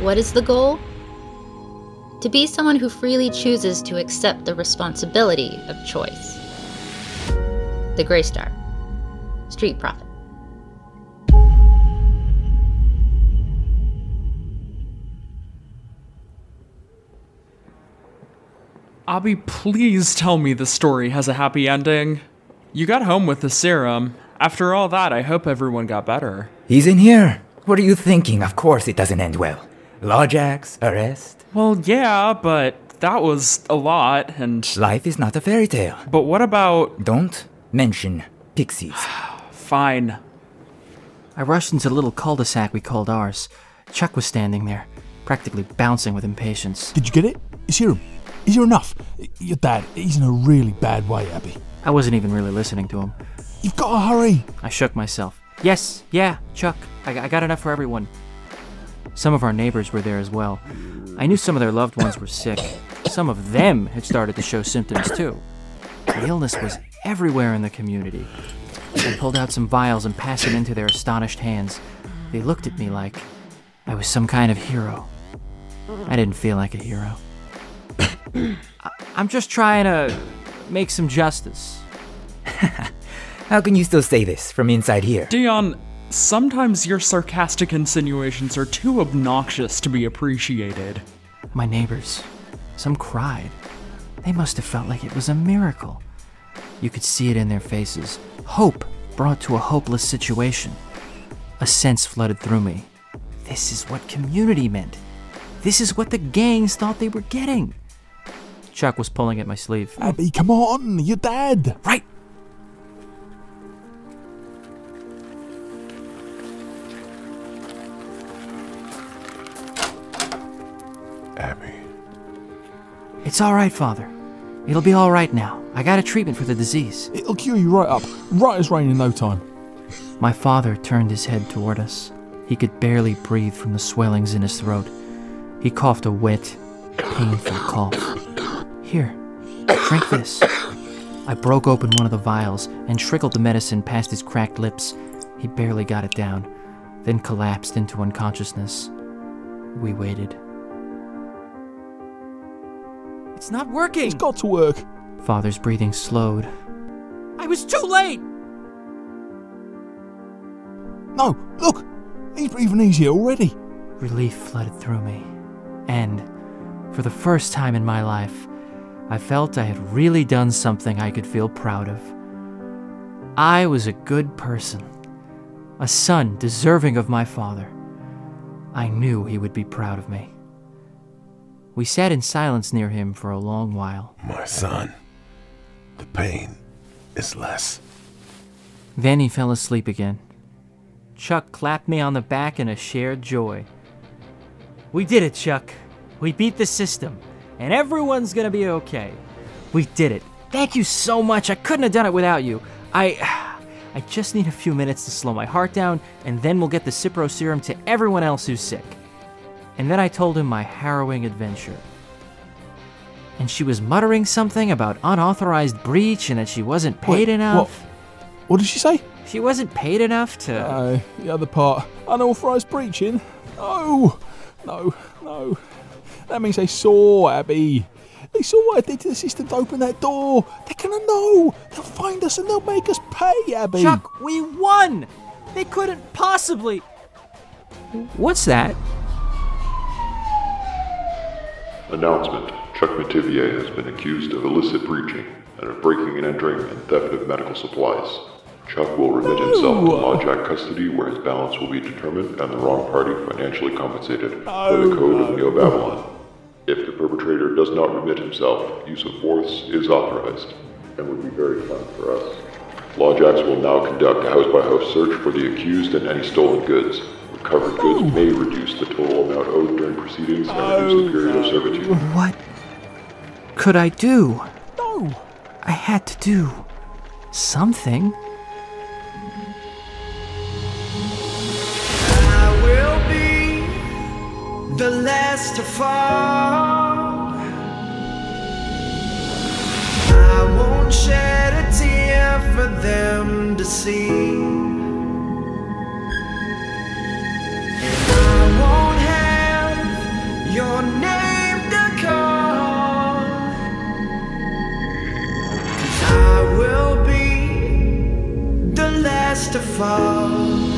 What is the goal? To be someone who freely chooses to accept the responsibility of choice. The Grey Star. Street Prophet. Abby, please tell me the story has a happy ending. You got home with the serum. After all that, I hope everyone got better. He's in here. What are you thinking? Of course it doesn't end well. Lawjacks, arrest. Well, yeah, but that was a lot, and... Life is not a fairy tale. But what about... Don't mention pixies. Fine. I rushed into the little cul-de-sac we called ours. Chuck was standing there, practically bouncing with impatience. Did you get it? Is here? Is here enough? Your dad, he's in a really bad way, Abby. I wasn't even really listening to him. You've got to hurry. I shook myself. Yes, yeah, Chuck, I got enough for everyone. Some of our neighbors were there as well. I knew some of their loved ones were sick. Some of them had started to show symptoms too. The illness was everywhere in the community. I pulled out some vials and passed them into their astonished hands. They looked at me like I was some kind of hero. I didn't feel like a hero. I'm just trying to make some justice. How can you still say this from inside here? Dion, sometimes your sarcastic insinuations are too obnoxious to be appreciated. My neighbors, some cried. They must have felt like it was a miracle. You could see it in their faces. Hope brought to a hopeless situation. A sense flooded through me. This is what community meant. This is what the gangs thought they were getting. Chuck was pulling at my sleeve. Abby, come on, your dad. Right. Abby. It's all right, Father. It'll be all right now. I got a treatment for the disease. It'll cure you right up, right as rain in no time. My father turned his head toward us. He could barely breathe from the swellings in his throat. He coughed a wet, painful cough. Here, drink this. I broke open one of the vials and trickled the medicine past his cracked lips. He barely got it down, then collapsed into unconsciousness. We waited. It's not working! It's got to work. Father's breathing slowed. I was too late! No, look! He's breathing easier already. Relief flooded through me. And, for the first time in my life, I felt I had really done something I could feel proud of. I was a good person. A son deserving of my father. I knew he would be proud of me. We sat in silence near him for a long while. My son, the pain is less. Then he fell asleep again. Chuck clapped me on the back in a shared joy. We did it, Chuck. We beat the system, and everyone's gonna be okay. We did it. Thank you so much. I couldn't have done it without you. I just need a few minutes to slow my heart down, and then we'll get the Cipro serum to everyone else who's sick. And then I told him my harrowing adventure. And she was muttering something about unauthorized breach and that she wasn't paid enough. What did she say? She wasn't paid enough to... The other part. Unauthorized breaching? No. That means they saw, Abby. They saw what I did to the system to open that door. They're gonna know. They'll find us and they'll make us pay, Abby. Chuck, we won! They couldn't possibly... What's that? Announcement. Chuck Mativier has been accused of illicit breaching and of breaking and entering and theft of medical supplies. Chuck will remit himself to lawjack custody where his balance will be determined and the wrong party financially compensated by the code of Neo-Babylon. If the perpetrator does not remit himself, use of force is authorized and would be very fun for us. Lawjacks will now conduct a house-by-house search for the accused and any stolen goods. Recovered goods may reduce the total amount owed during proceedings and reduce the period of servitude. What could I do? No. I had to do something. I will be the last to fall. I won't shed a tear for them to see. I won't have to fall.